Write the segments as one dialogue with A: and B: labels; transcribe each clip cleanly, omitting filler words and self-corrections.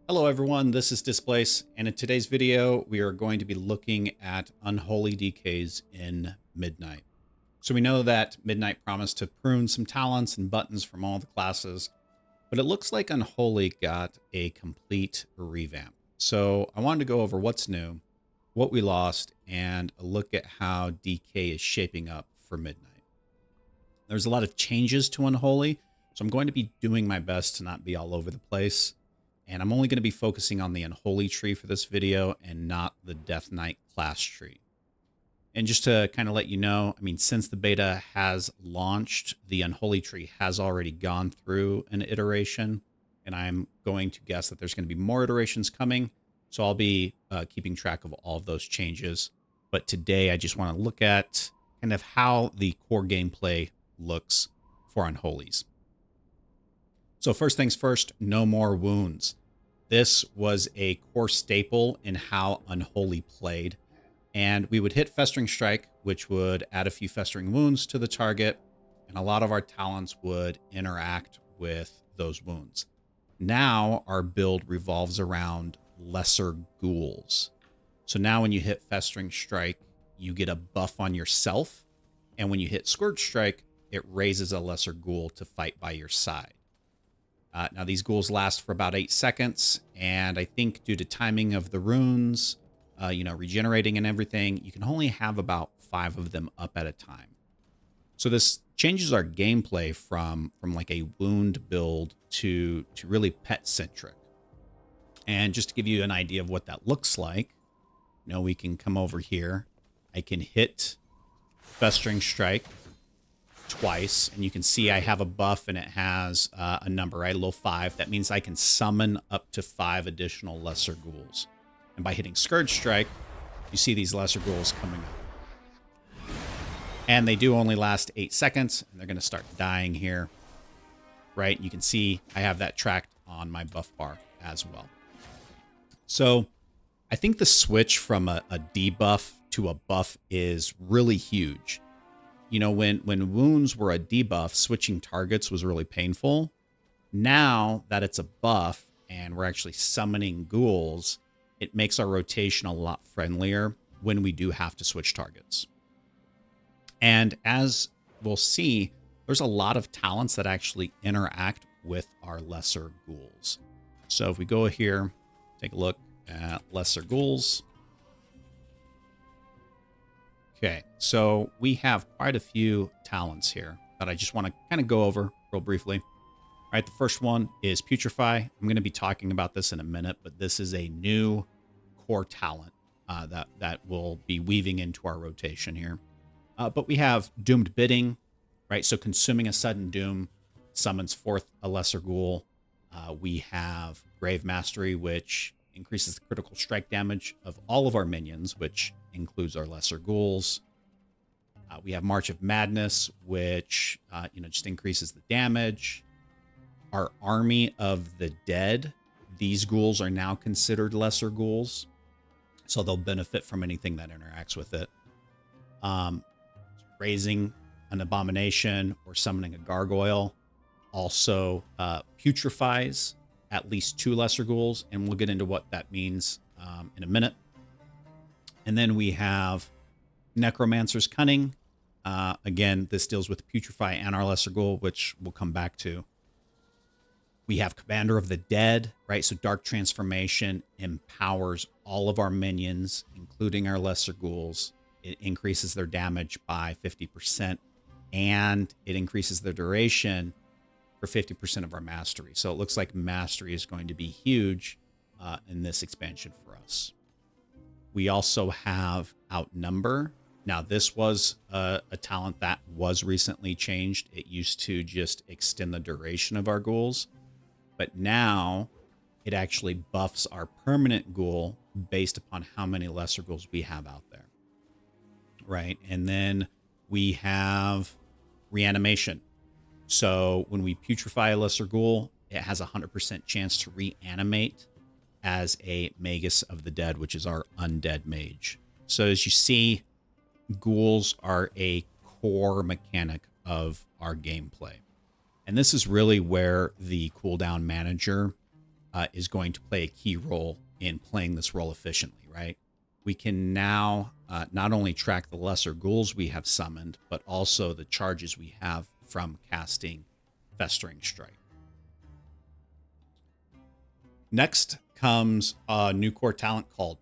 A: Hello everyone, this is Displace, and in today's video we are going to be looking at Unholy DKs in Midnight. So we know that Midnight promised to prune some talents and buttons from all the classes, but it looks like Unholy got a complete revamp. So I wanted to go over what's new, what we lost, and a look at how DK is shaping up for Midnight. There's a lot of changes to Unholy, so I'm going to be doing my best to not be all over the place. And I'm only going to be focusing on the Unholy tree for this video and not the Death Knight class tree. And just to kind of let you know, I mean, since the beta has launched, the Unholy tree has already gone through an iteration. And I'm going to guess that there's going to be more iterations coming. So I'll be keeping track of all of those changes. But today I just want to look at kind of how the core gameplay looks for Unholies. So first things first, no more wounds. This was a core staple in how Unholy played. And we would hit Festering Strike, which would add a few Festering Wounds to the target. And a lot of our talents would interact with those wounds. Now our build revolves around lesser ghouls. So now when you hit Festering Strike, you get a buff on yourself. And when you hit Scourge Strike, it raises a lesser ghoul to fight by your side. Now, these ghouls last for about 8 seconds, and I think due to timing of the runes, regenerating and everything, you can only have about 5 of them up at a time. So this changes our gameplay from like a wound build to really pet-centric. And just to give you an idea of what that looks like, we can come over here. I can hit Festering Strike twice, and you can see I have a buff and it has a number, right? A little 5. That means I can summon up to 5 additional lesser ghouls. And by hitting Scourge Strike, you see these lesser ghouls coming up. And they do only last 8 seconds, and they're going to start dying here, right? You can see I have that tracked on my buff bar as well. So I think the switch from a debuff to a buff is really huge. When wounds were a debuff, switching targets was really painful. Now that it's a buff and we're actually summoning ghouls, it makes our rotation a lot friendlier when we do have to switch targets. And as we'll see, there's a lot of talents that actually interact with our lesser ghouls. So if we go here, take a look at lesser ghouls. Okay, so we have quite a few talents here that I just want to kind of go over real briefly. All right, the first one is Putrefy. I'm going to be talking about this in a minute, but this is a new core talent that will be weaving into our rotation here. But we have Doomed Bidding, right? So consuming a sudden doom summons forth a lesser ghoul. We have Grave Mastery, which increases the critical strike damage of all of our minions, which includes our lesser ghouls. We have March of Madness, which just increases the damage. Our Army of the Dead, these ghouls are now considered lesser ghouls, so they'll benefit from anything that interacts with it. Raising an Abomination or summoning a Gargoyle also putrefies at least 2 lesser ghouls, and we'll get into what that means in a minute. And then we have Necromancer's Cunning. Again, this deals with Putrefy and our lesser ghoul, which we'll come back to. We have Commander of the Dead, right? So Dark Transformation empowers all of our minions, including our lesser ghouls. It increases their damage by 50%, and it increases their duration for 50% of our mastery. So it looks like mastery is going to be huge in this expansion for us. We also have Outnumber. Now, this was a talent that was recently changed. It used to just extend the duration of our ghouls, but now it actually buffs our permanent ghoul based upon how many lesser ghouls we have out there, right? And then we have Reanimation. So when we putrefy a lesser ghoul, it has a 100% chance to reanimate as a Magus of the Dead, which is our undead mage. So as you see, ghouls are a core mechanic of our gameplay. And this is really where the cooldown manager is going to play a key role in playing this role efficiently, right? We can now not only track the lesser ghouls we have summoned, but also the charges we have from casting Festering Strike. Next comes a new core talent called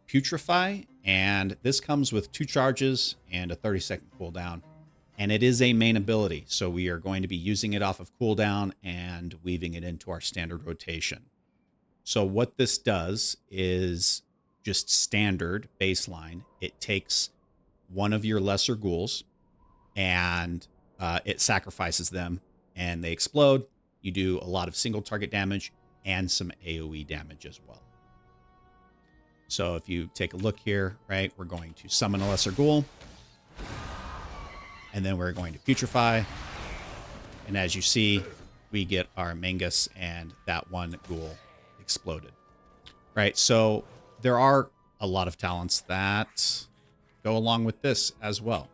A: Putrefy, and this comes with 2 charges and a 30-second cooldown. And it is a main ability, so we are going to be using it off of cooldown and weaving it into our standard rotation. So what this does is just standard baseline. It takes one of your lesser ghouls and it sacrifices them and they explode. You do a lot of single target damage and some AoE damage as well. So if you take a look here, right, we're going to summon a lesser ghoul. And then we're going to putrefy. And as you see, we get our Mangus and that one ghoul exploded. Right, so there are a lot of talents that go along with this as well.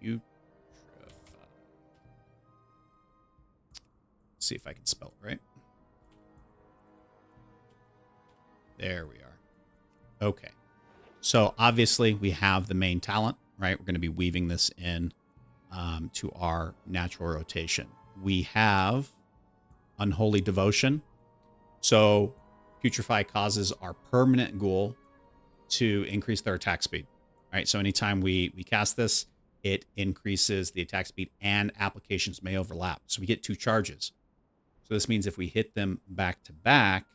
A: Putrefy. Let's see if I can spell it right. There we are. Okay. So obviously we have the main talent, right? We're going to be weaving this in to our natural rotation. We have Unholy Devotion. So Putrefy causes our permanent ghoul to increase their attack speed, right? So anytime we cast this, it increases the attack speed and applications may overlap. So we get 2 charges. So this means if we hit them back to back,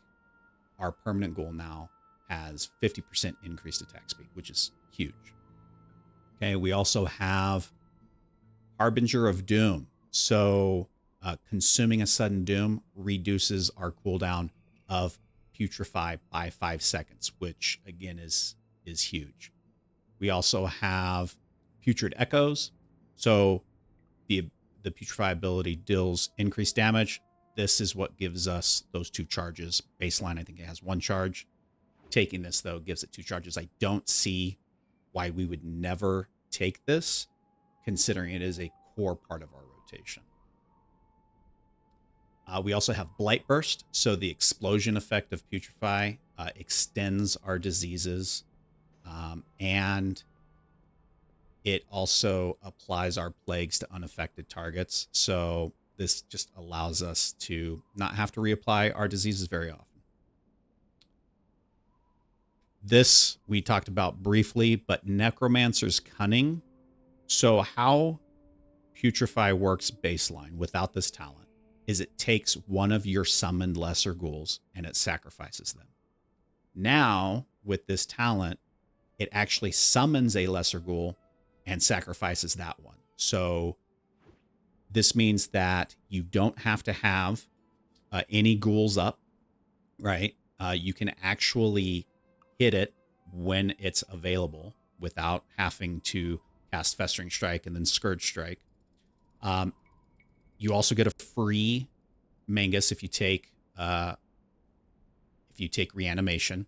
A: our permanent ghoul now has 50% increased attack speed, which is huge. Okay, we also have Harbinger of Doom. So consuming a sudden doom reduces our cooldown of Putrefy by 5 seconds, which again is huge. We also have Putrid Echoes. So the Putrefy ability deals increased damage. This is what gives us those 2 charges. Baseline, I think it has 1 charge. Taking this, though, gives it 2 charges. I don't see why we would never take this, considering it is a core part of our rotation. We also have Blight Burst. So the explosion effect of Putrefy extends our diseases, and it also applies our plagues to unaffected targets. So this just allows us to not have to reapply our diseases very often. This we talked about briefly, but Necromancer's Cunning. So how Putrefy works baseline without this talent is it takes one of your summoned lesser ghouls and it sacrifices them. Now, with this talent, it actually summons a lesser ghoul and sacrifices that one. So this means that you don't have to have any ghouls up, right? You can actually hit it when it's available without having to cast Festering Strike and then Scourge Strike. You also get a free Mangus if you take reanimation,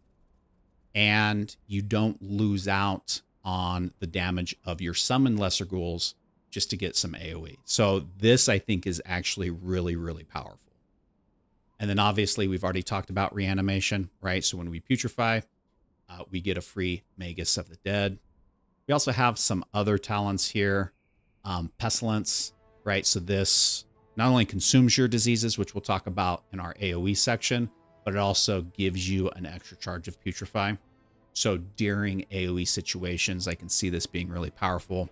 A: and you don't lose out on the damage of your summoned lesser ghouls just to get some AoE. So this, I think, is actually really, really powerful. And then obviously we've already talked about reanimation, right? So when we putrefy, we get a free Magus of the Dead. We also have some other talents here. Pestilence, right? So this not only consumes your diseases, which we'll talk about in our AoE section, but it also gives you an extra charge of Putrefy. So during AoE situations, I can see this being really powerful.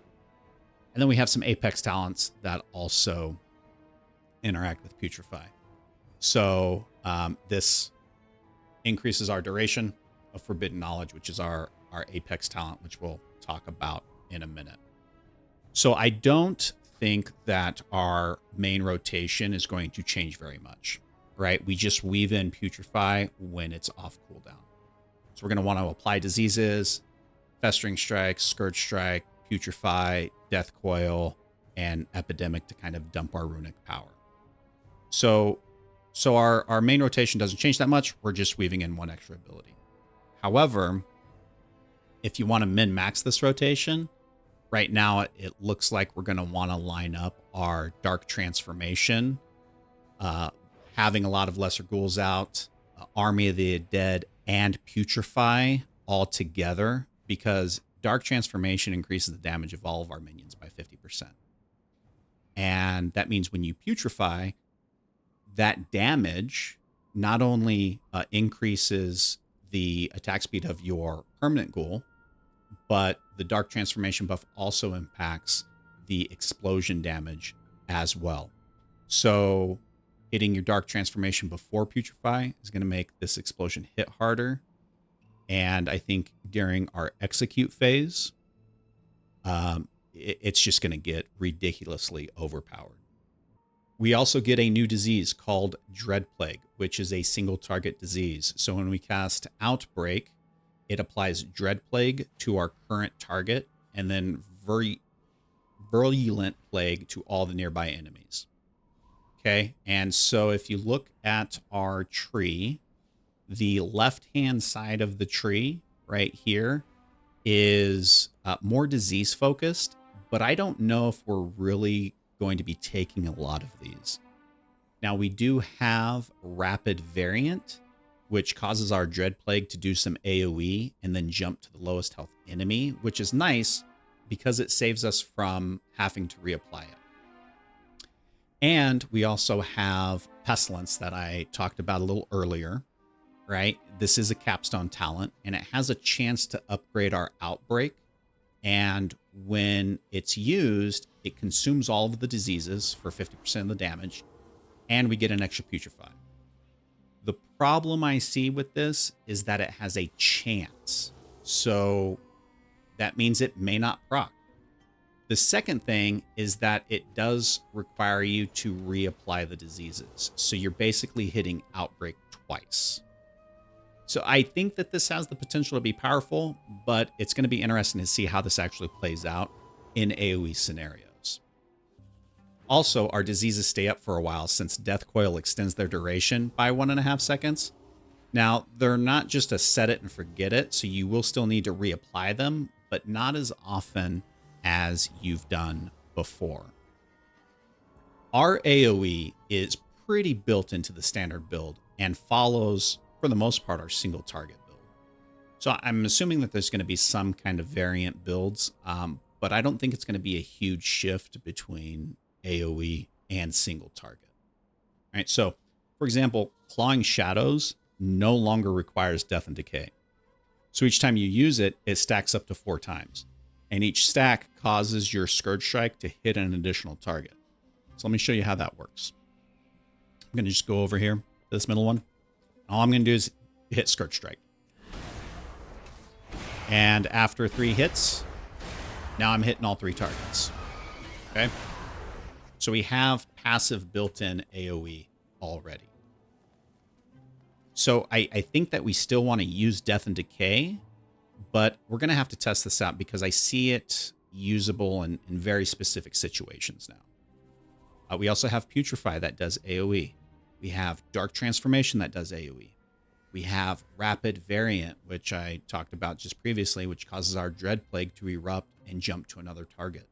A: And then we have some Apex talents that also interact with Putrefy. So this increases our duration of Forbidden Knowledge, which is our Apex talent, which we'll talk about in a minute. So I don't think that our main rotation is going to change very much, right? We just weave in Putrefy when it's off cooldown. So we're going to want to apply diseases, Festering Strike, Scourge Strike, Putrefy, Death Coil, and Epidemic to kind of dump our runic power. So our main rotation doesn't change that much. We're just weaving in one extra ability. However, if you want to min-max this rotation, right now it looks like we're going to want to line up our Dark Transformation having a lot of lesser ghouls out, Army of the Dead, and Putrefy all together, because Dark Transformation increases the damage of all of our minions by 50%. And that means when you putrefy, that damage not only increases the attack speed of your permanent ghoul, but the Dark Transformation buff also impacts the explosion damage as well. So hitting your Dark Transformation before Putrefy is going to make this explosion hit harder. And I think during our execute phase, it's just going to get ridiculously overpowered. We also get a new disease called Dread Plague, which is a single target disease. So when we cast Outbreak, it applies Dread Plague to our current target and then Virulent Plague to all the nearby enemies. Okay, and so if you look at our tree, the left-hand side of the tree right here is more disease-focused, but I don't know if we're really going to be taking a lot of these. Now, we do have Rapid Variant, which causes our Dread Plague to do some AoE and then jump to the lowest health enemy, which is nice because it saves us from having to reapply it. And we also have Pestilence that I talked about a little earlier, right? This is a capstone talent, and it has a chance to upgrade our Outbreak. And when it's used, it consumes all of the diseases for 50% of the damage, and we get an extra Putrefy. The problem I see with this is that it has a chance. So that means it may not proc. The second thing is that it does require you to reapply the diseases. So you're basically hitting Outbreak twice. So I think that this has the potential to be powerful, but it's going to be interesting to see how this actually plays out in AoE scenarios. Also, our diseases stay up for a while since Death Coil extends their duration by 1.5 seconds. Now, they're not just a set it and forget it, so you will still need to reapply them, but not as often as you've done before. Our AoE is pretty built into the standard build and follows, for the most part, our single target build. So I'm assuming that there's going to be some kind of variant builds, but I don't think it's going to be a huge shift between AoE and single target. All right, so for example, Clawing Shadows no longer requires Death and Decay. So each time you use it, it stacks up to 4 times. And each stack causes your Scourge Strike to hit an additional target. So let me show you how that works. I'm going to just go over here to this middle one. All I'm going to do is hit Scourge Strike. And after 3 hits, now I'm hitting all 3 targets. Okay? So we have passive built-in AoE already. So I think that we still want to use Death and Decay, but we're going to have to test this out because I see it usable in very specific situations now. We also have Putrefy that does AoE. We have Dark Transformation that does AoE. We have Rapid Variant, which I talked about just previously, which causes our Dread Plague to erupt and jump to another target.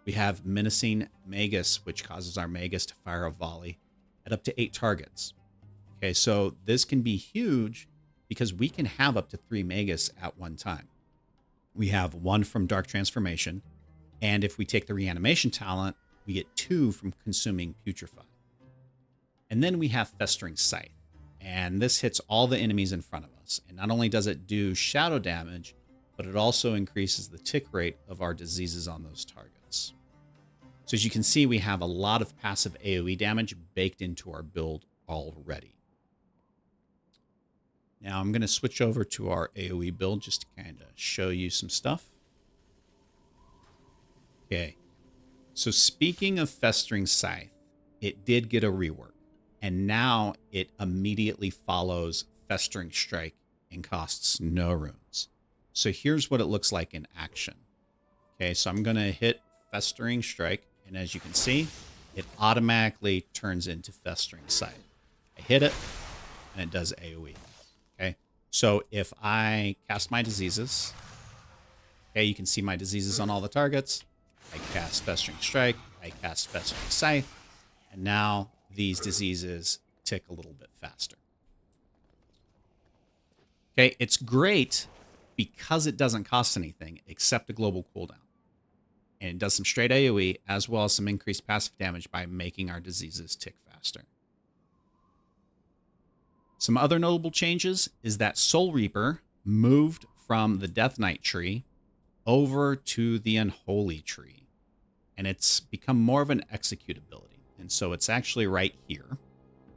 A: We have Menacing Magus, which causes our Magus to fire a volley at up to 8 targets. Okay, so this can be huge because we can have up to 3 Magus at one time. We have 1 from Dark Transformation, and if we take the Reanimation talent, we get 2 from consuming Putrefy. And then we have Festering Scythe, and this hits all the enemies in front of us. And not only does it do shadow damage, but it also increases the tick rate of our diseases on those targets. So as you can see, we have a lot of passive AoE damage baked into our build already. Now I'm going to switch over to our AoE build just to kind of show you some stuff. Okay, so speaking of Festering Scythe, it did get a rework, and now it immediately follows Festering Strike and costs no runes. So here's what it looks like in action. Okay, so I'm going to hit Festering Strike, and as you can see, it automatically turns into Festering Scythe. I hit it, and it does AoE. Okay, so if I cast my diseases, okay, you can see my diseases on all the targets. I cast Festering Strike, I cast Festering Scythe, and now these diseases tick a little bit faster. Okay, it's great because it doesn't cost anything except a global cooldown. And it does some straight AoE as well as some increased passive damage by making our diseases tick faster. Some other notable changes is that Soul Reaper moved from the Death Knight tree over to the Unholy tree. And it's become more of an executability. And so it's actually right here,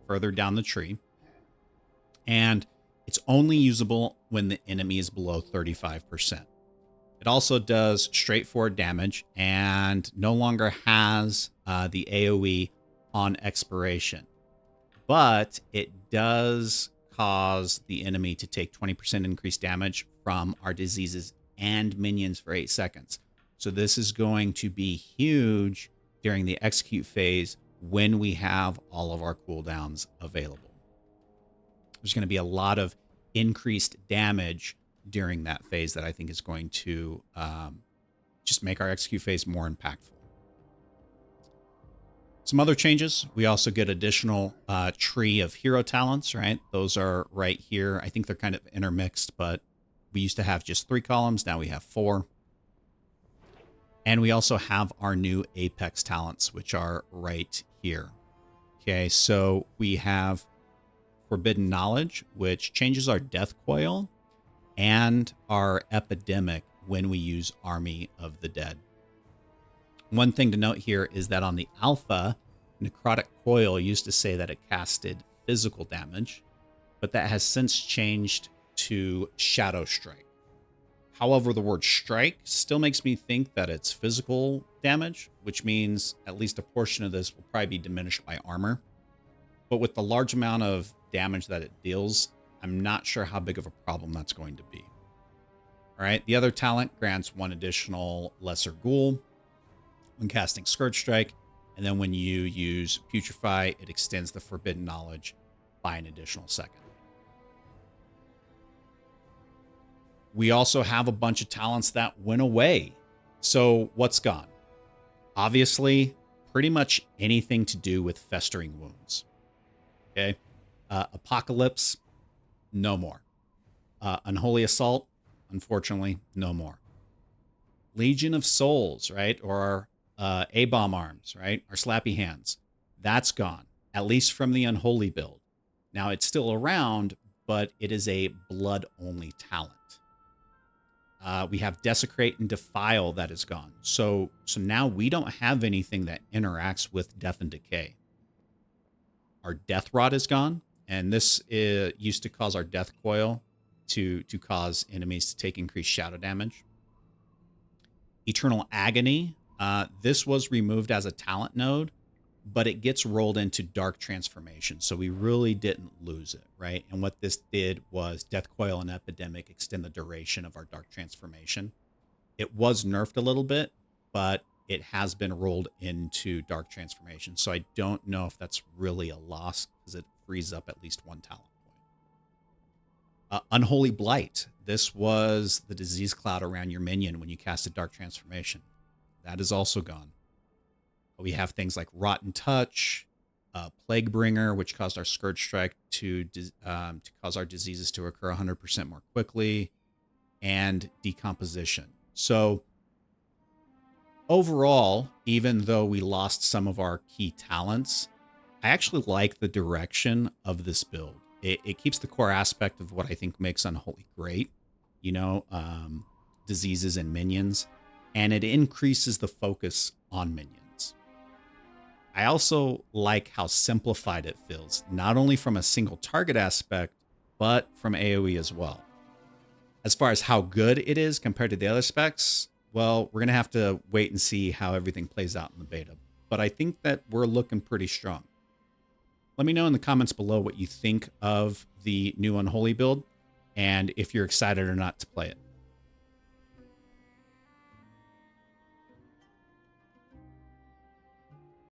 A: further down the tree. And it's only usable when the enemy is below 35%. It also does straightforward damage and no longer has the AoE on expiration. But it does cause the enemy to take 20% increased damage from our diseases and minions for 8 seconds. So this is going to be huge during the execute phase when we have all of our cooldowns available. There's going to be a lot of increased damage during that phase that I think is going to just make our execute phase more impactful. Some other changes, we also get additional tree of hero talents, right? Those are right here. I think they're kind of intermixed, but we used to have just 3 columns. Now we have 4. And we also have our new Apex talents, which are right here. Okay, so we have Forbidden Knowledge, which changes our death coil and our epidemic when we use Army of the Dead. One thing to note here is that on the alpha, Necrotic Coil used to say that it casted physical damage, but that has since changed to Shadow Strike. However, the word strike still makes me think that it's physical damage, which means at least a portion of this will probably be diminished by armor. But with the large amount of damage that it deals, I'm not sure how big of a problem that's going to be. All right, the other talent grants 1 additional Lesser Ghoul when casting Scourge Strike, and then when you use Putrefy, it extends the Forbidden Knowledge by an additional second. We also have a bunch of talents that went away. So what's gone? Obviously, pretty much anything to do with festering wounds. Okay, Apocalypse, no more. Unholy Assault, unfortunately, no more. Legion of Souls, right? Or our A-bomb arms, right? Our slappy hands. That's gone, at least from the Unholy build. Now, it's still around, but it is a blood-only talent. We have Desecrate and Defile that is gone. So now we don't have anything that interacts with Death and Decay. Our Death Rod is gone, and this used to cause our Death Coil to cause enemies to take increased shadow damage. Eternal Agony, this was removed as a talent node, but it gets rolled into Dark Transformation, so we really didn't lose it, right? And what this did was Death Coil and Epidemic extend the duration of our Dark Transformation. It was nerfed a little bit, but it has been rolled into Dark Transformation, so I don't know if that's really a loss because it frees up at least 1 talent point. Unholy Blight. This was the disease cloud around your minion when you cast a Dark Transformation. That is also gone. We have things like Rotten Touch, Plague Bringer, which caused our Scourge Strike to cause our diseases to occur 100% more quickly, and Decomposition. So overall, even though we lost some of our key talents, I actually like the direction of this build. It keeps the core aspect of what I think makes Unholy great, you know, diseases and minions, and it increases the focus on minions. I also like how simplified it feels, not only from a single target aspect, but from AoE as well. As far as how good it is compared to the other specs, well, we're going to have to wait and see how everything plays out in the beta. But I think that we're looking pretty strong. Let me know in the comments below what you think of the new Unholy build, and if you're excited or not to play it.